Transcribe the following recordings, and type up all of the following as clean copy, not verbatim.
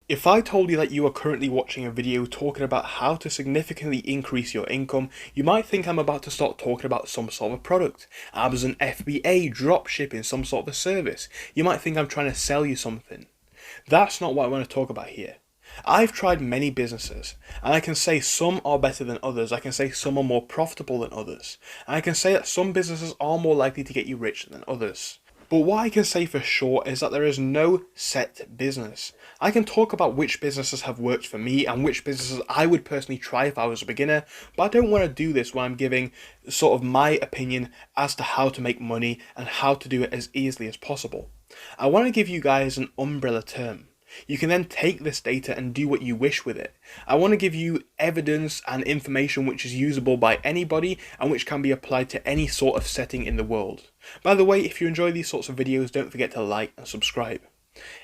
If I told you that you are currently watching a video talking about how to significantly increase your income, you might think I'm about to start talking about some sort of product. Amazon FBA, dropshipping, some sort of a service. You might think I'm trying to sell you something. That's not what I want to talk about here. I've tried many businesses, and I can say some are better than others. I can say some are more profitable than others. And I can say that some businesses are more likely to get you rich than others. But what I can say for sure is that there is no set business. I can talk about which businesses have worked for me and which businesses I would personally try if I was a beginner, but I don't want to do this when I'm giving sort of my opinion as to how to make money and how to do it as easily as possible. I want to give you guys an umbrella term. You can then take this data and do what you wish with it. I want to give you evidence and information which is usable by anybody and which can be applied to any sort of setting in the world. By the way, if you enjoy these sorts of videos, don't forget to like and subscribe.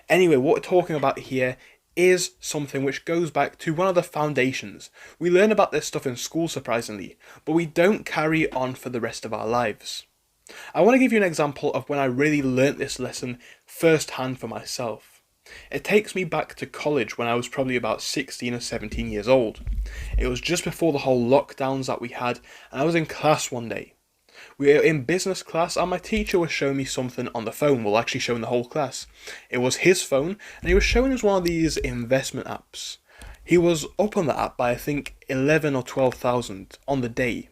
Anyway, what we're talking about here is something which goes back to one of the foundations. We learn about this stuff in school, surprisingly, but we don't carry on for the rest of our lives. I want to give you an example of when I really learnt this lesson firsthand for myself. It takes me back to college when I was probably about 16 or 17 years old. It was just before the whole lockdowns that we had, and I was in class one day. We were in business class and my teacher was showing me something on the phone, well actually showing the whole class. It was his phone and he was showing us one of these investment apps. He was up on the app by I think 11 or 12,000 on the day.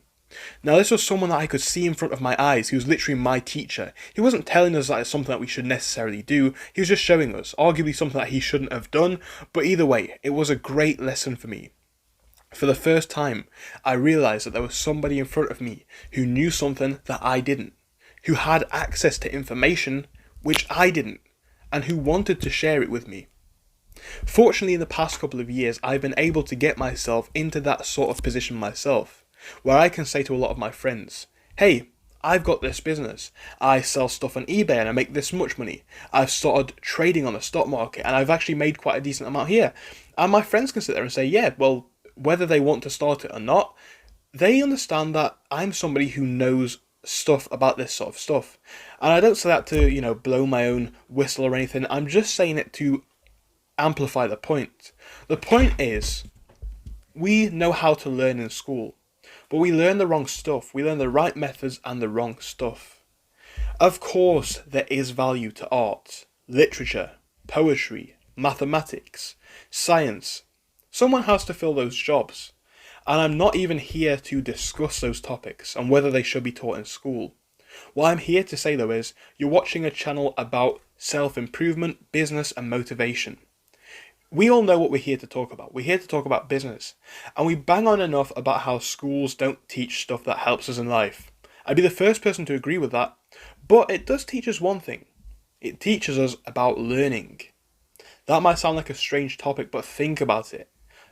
Now this was someone that I could see in front of my eyes. He was literally my teacher. He wasn't telling us that it's something that we should necessarily do. He was just showing us, arguably something that he shouldn't have done. But either way, it was a great lesson for me. For the first time, I realised that there was somebody in front of me who knew something that I didn't, who had access to information which I didn't, and who wanted to share it with me. Fortunately, in the past couple of years, I've been able to get myself into that sort of position myself, where I can say to a lot of my friends, hey, I've got this business. I sell stuff on eBay and I make this much money. I've started trading on the stock market and I've actually made quite a decent amount here. And my friends can sit there and say, yeah, well, whether they want to start it or not, they understand that I'm somebody who knows stuff about this sort of stuff. And I don't say that to, blow my own whistle or anything. I'm just saying it to amplify the point. The point is, we know how to learn in school, but we learn the wrong stuff. We learn the right methods and the wrong stuff. Of course, there is value to art, literature, poetry, mathematics, science. Someone has to fill those jobs. And I'm not even here to discuss those topics and whether they should be taught in school. What I'm here to say though is, you're watching a channel about self-improvement, business and motivation. We all know what we're here to talk about. We're here to talk about business. And we bang on enough about how schools don't teach stuff that helps us in life. I'd be the first person to agree with that. But it does teach us one thing. It teaches us about learning. That might sound like a strange topic, but think about it.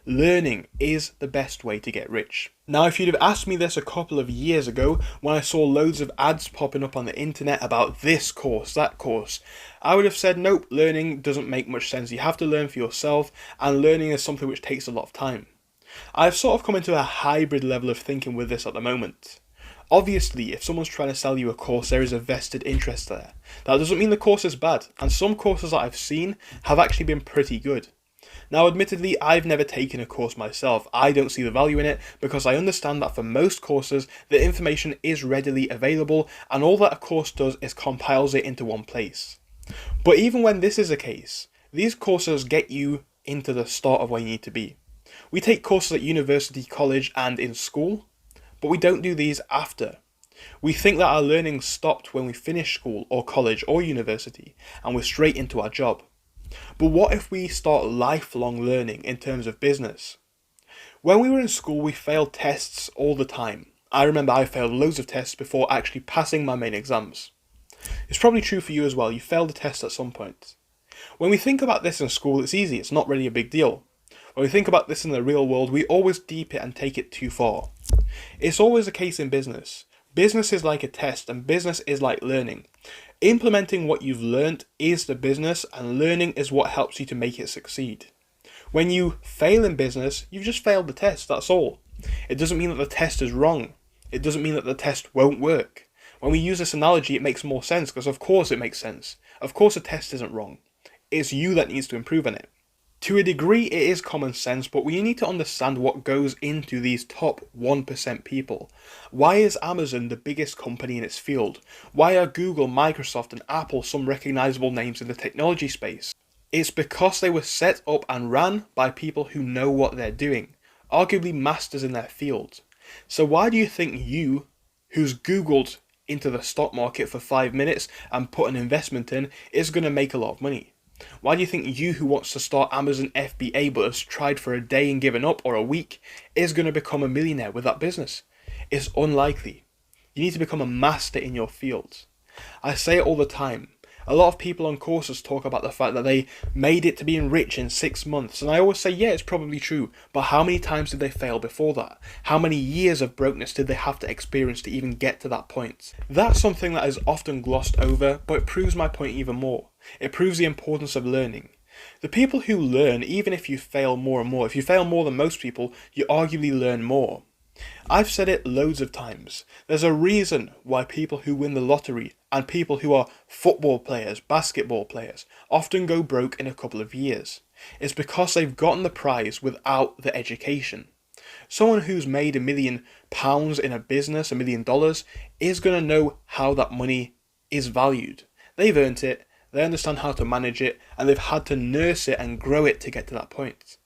Learning is the best way to get rich. Now, if you'd have asked me this a couple of years ago, when I saw loads of ads popping up on the internet about this course, that course, I would have said, nope, learning doesn't make much sense. You have to learn for yourself, and learning is something which takes a lot of time. I've sort of come into a hybrid level of thinking with this at the moment. Obviously, if someone's trying to sell you a course, there is a vested interest there. That doesn't mean the course is bad, and some courses that I've seen have actually been pretty good. Now, admittedly, I've never taken a course myself. I don't see the value in it because I understand that for most courses, the information is readily available and all that a course does is compiles it into one place. But even when this is the case, these courses get you into the start of where you need to be. We take courses at university, college and in school, but we don't do these after. We think that our learning stopped when we finish school or college or university and we're straight into our job. But what if we start lifelong learning in terms of business? When we were in school, we failed tests all the time. I remember I failed loads of tests before actually passing my main exams. It's probably true for you as well. You failed a test at some point. When we think about this in school, it's easy. It's not really a big deal. When we think about this in the real world, we always deep it and take it too far. It's always the case in business. Business is like a test and business is like learning. Implementing what you've learnt is the business and learning is what helps you to make it succeed. When you fail in business, you've just failed the test, that's all. It doesn't mean that the test is wrong. It doesn't mean that the test won't work. When we use this analogy, it makes more sense because of course it makes sense. Of course a test isn't wrong. It's you that needs to improve on it. To a degree, it is common sense, but we need to understand what goes into these top 1% people. Why is Amazon the biggest company in its field? Why are Google, Microsoft, and Apple some recognizable names in the technology space? It's because they were set up and ran by people who know what they're doing, arguably masters in their field. So why do you think you, who's Googled into the stock market for 5 minutes and put an investment in, is going to make a lot of money? Why do you think you who wants to start Amazon FBA but has tried for a day and given up, or a week, is going to become a millionaire with that business? It's unlikely. You need to become a master in your field. I say it all the time. A lot of people on courses talk about the fact that they made it to being rich in 6 months, and I always say, yeah, it's probably true, but how many times did they fail before that? How many years of brokenness did they have to experience to even get to that point? That's something that is often glossed over, but it proves my point even more. It proves the importance of learning. The people who learn, even if you fail more and more, if you fail more than most people, you arguably learn more. I've said it loads of times. There's a reason why people who win the lottery and people who are football players, basketball players, often go broke in a couple of years. It's because they've gotten the prize without the education. Someone who's made £1 million in a business, $1 million, is going to know how that money is valued. They've earned it, they understand how to manage it, and they've had to nurse it and grow it to get to that point.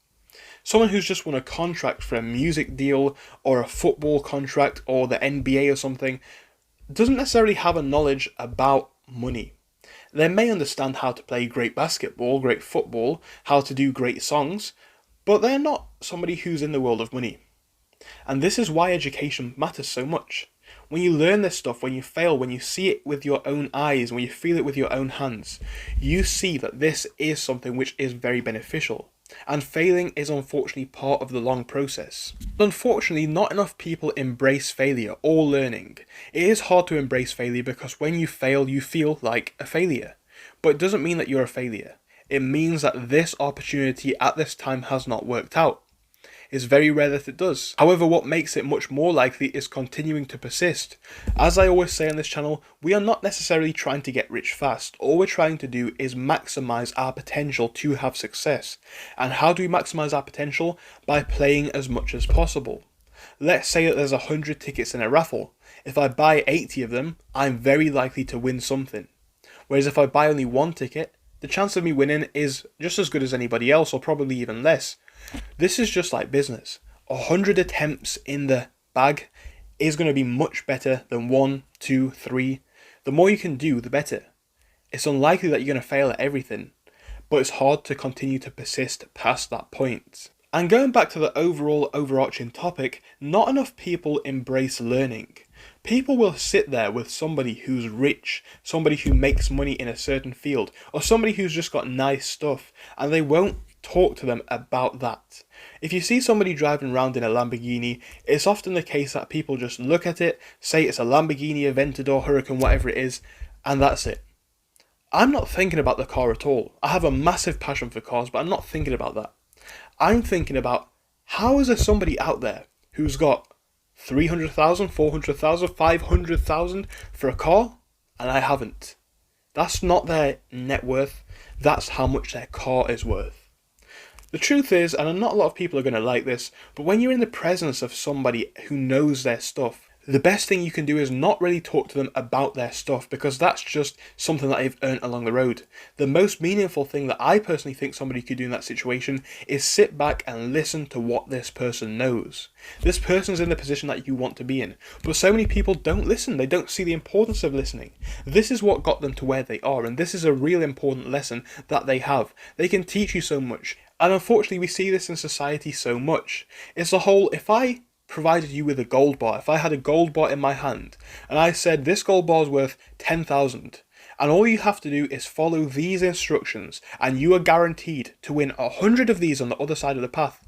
Someone who's just won a contract for a music deal or a football contract or the NBA or something doesn't necessarily have a knowledge about money. They may understand how to play great basketball, great football, how to do great songs, but they're not somebody who's in the world of money. And this is why education matters so much. When you learn this stuff, when you fail, when you see it with your own eyes, when you feel it with your own hands, you see that this is something which is very beneficial. And failing is unfortunately part of the long process. Unfortunately, not enough people embrace failure or learning. It is hard to embrace failure because when you fail, you feel like a failure. But it doesn't mean that you're a failure. It means that this opportunity at this time has not worked out. It's very rare that it does. However, what makes it much more likely is continuing to persist. As I always say on this channel, we are not necessarily trying to get rich fast. All we're trying to do is maximize our potential to have success. And how do we maximize our potential? By playing as much as possible. Let's say that there's 100 tickets in a raffle. If I buy 80 of them, I'm very likely to win something. Whereas if I buy only one ticket, the chance of me winning is just as good as anybody else, or probably even less. This is just like business. 100 attempts in the bag is going to be much better than 1, 2, 3. The more you can do, the better. It's unlikely that you're going to fail at everything, but it's hard to continue to persist past that point. And going back to the overarching topic, not enough people embrace learning. People will sit there with somebody who's rich, somebody who makes money in a certain field, or somebody who's just got nice stuff, and they won't talk to them about that. If you see somebody driving around in a Lamborghini, it's often the case that people just look at it, say it's a Lamborghini Aventador, Huracan, whatever it is, and that's it. I'm not thinking about the car at all. I have a massive passion for cars, but I'm not thinking about that. I'm thinking about, how is there somebody out there who's got 300,000, 400,000, 500,000 for a car, and I haven't? That's not their net worth, that's how much their car is worth. The truth is, and not a lot of people are going to like this, but when you're in the presence of somebody who knows their stuff, the best thing you can do is not really talk to them about their stuff, because that's just something that they've earned along the road. The most meaningful thing that I personally think somebody could do in that situation is sit back and listen to what this person knows. This person's in the position that you want to be in, but so many people don't listen. They don't see the importance of listening. This is what got them to where they are, and this is a real important lesson that they have. They can teach you so much, and unfortunately we see this in society so much. It's the whole, if I provided you with a gold bar, if I had a gold bar in my hand and I said this gold bar is worth 10,000 and all you have to do is follow these instructions and you are guaranteed to win 100 of these on the other side of the path,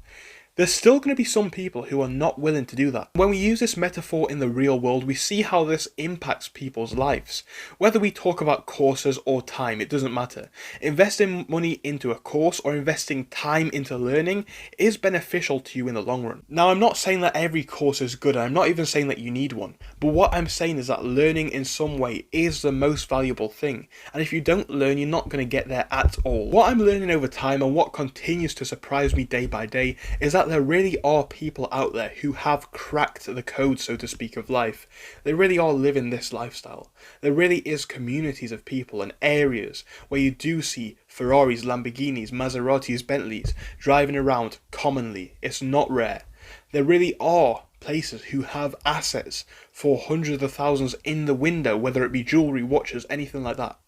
There's still going to be some people who are not willing to do that. When we use this metaphor in the real world, we see how this impacts people's lives. Whether we talk about courses or time, it doesn't matter. Investing money into a course or investing time into learning is beneficial to you in the long run. Now, I'm not saying that every course is good, and I'm not even saying that you need one, but what I'm saying is that learning in some way is the most valuable thing, and if you don't learn, you're not going to get there at all. What I'm learning over time, and what continues to surprise me day by day, is that there really are people out there who have cracked the code, so to speak, of life. They really are living this lifestyle. There really is communities of people and areas where you do see Ferraris, Lamborghinis, Maseratis, Bentleys driving around commonly. It's not rare. There really are places who have assets for hundreds of thousands in the window, whether it be jewellery, watches, anything like that.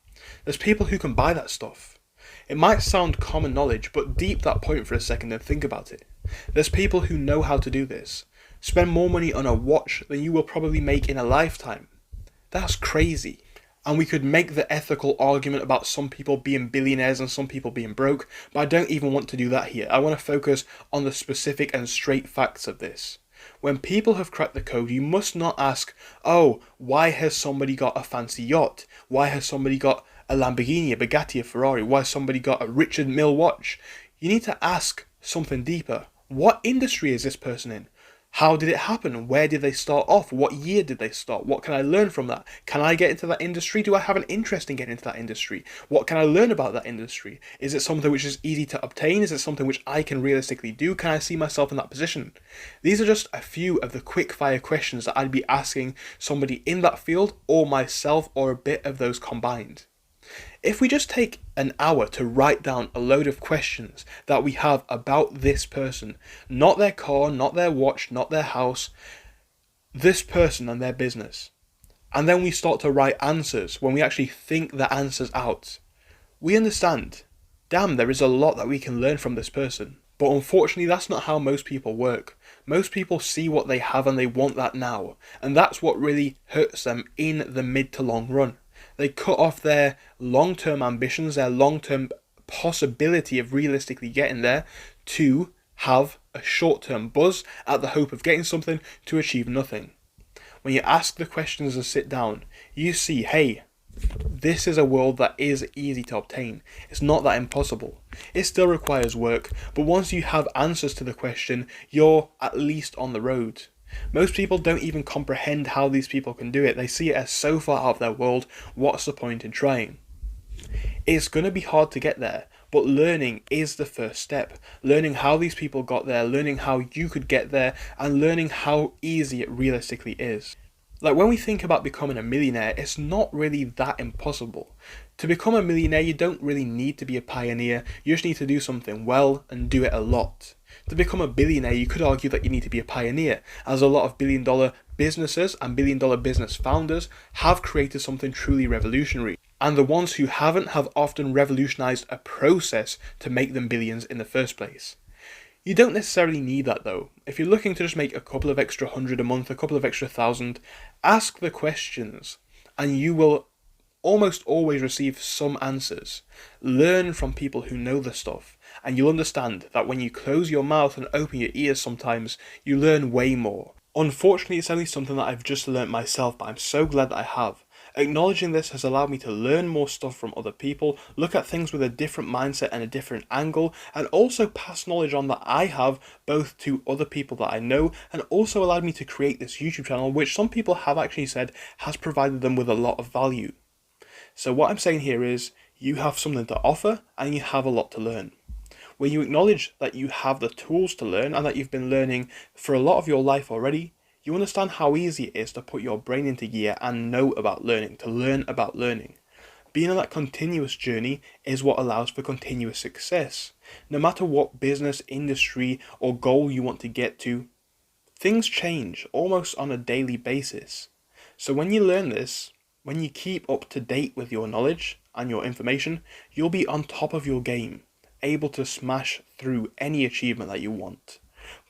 There's people who can buy that stuff. It might sound common knowledge, but deep that point for a second and think about it. There's people who know how to do this. Spend more money on a watch than you will probably make in a lifetime. That's crazy. And we could make the ethical argument about some people being billionaires and some people being broke, but I don't even want to do that here. I want to focus on the specific and straight facts of this. When people have cracked the code, you must not ask, oh, why has somebody got a fancy yacht? Why has somebody got a Lamborghini, a Bugatti, a Ferrari? Why has somebody got a Richard Mille watch? You need to ask something deeper. What industry is this person in? How did it happen? Where did they start off? What year did they start? What can I learn from that? Can I get into that industry? Do I have an interest in getting into that industry? What can I learn about that industry? Is it something which is easy to obtain? Is it something which I can realistically do? Can I see myself in that position? These are just a few of the quick fire questions that I'd be asking somebody in that field, or myself, or a bit of those combined. If we just take an hour to write down a load of questions that we have about this person, not their car, not their watch, not their house, this person and their business, and then we start to write answers when we actually think the answers out, we understand, damn, there is a lot that we can learn from this person. But unfortunately, that's not how most people work. Most people see what they have and they want that now, and that's what really hurts them in the mid to long run. They cut off their long-term ambitions, their long-term possibility of realistically getting there, to have a short-term buzz at the hope of getting something to achieve nothing. When you ask the questions and sit down, you see, hey, this is a world that is easy to obtain. It's not that impossible. It still requires work, but once you have answers to the question, you're at least on the road. Most people don't even comprehend how these people can do it. They see it as so far out of their world, what's the point in trying? It's going to be hard to get there, but learning is the first step. Learning how these people got there, learning how you could get there, and learning how easy it realistically is. Like when we think about becoming a millionaire, it's not really that impossible. To become a millionaire, you don't really need to be a pioneer, you just need to do something well and do it a lot. To become a billionaire, you could argue that you need to be a pioneer, as a lot of billion-dollar businesses and billion-dollar business founders have created something truly revolutionary. And the ones who haven't have often revolutionized a process to make them billions in the first place. You don't necessarily need that though. If you're looking to just make a couple of extra hundred a month, a couple of extra thousand, ask the questions and you will almost always receive some answers. Learn from people who know the stuff, and you'll understand that when you close your mouth and open your ears sometimes, you learn way more. Unfortunately, it's only something that I've just learnt myself, but I'm so glad that I have. Acknowledging this has allowed me to learn more stuff from other people, look at things with a different mindset and a different angle, and also pass knowledge on that I have both to other people that I know, and also allowed me to create this YouTube channel, which some people have actually said has provided them with a lot of value. So what I'm saying here is, you have something to offer and you have a lot to learn. When you acknowledge that you have the tools to learn and that you've been learning for a lot of your life already, you understand how easy it is to put your brain into gear and know about learning, to learn about learning. Being on that continuous journey is what allows for continuous success. No matter what business, industry, or goal you want to get to, things change almost on a daily basis. So when you learn this, when you keep up to date with your knowledge and your information, you'll be on top of your game, able to smash through any achievement that you want.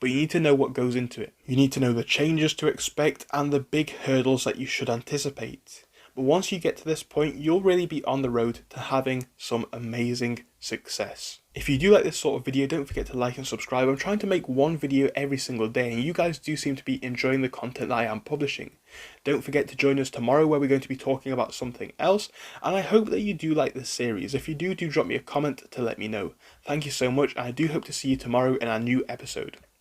But you need to know what goes into it. You need to know the changes to expect and the big hurdles that you should anticipate. But once you get to this point, you'll really be on the road to having some amazing success. If you do like this sort of video, don't forget to like and subscribe. I'm trying to make one video every single day, and you guys do seem to be enjoying the content that I am publishing. Don't forget to join us tomorrow, where we're going to be talking about something else, and I hope that you do like this series. If you do drop me a comment to let me know. Thank you so much, and I do hope to see you tomorrow in our new episode.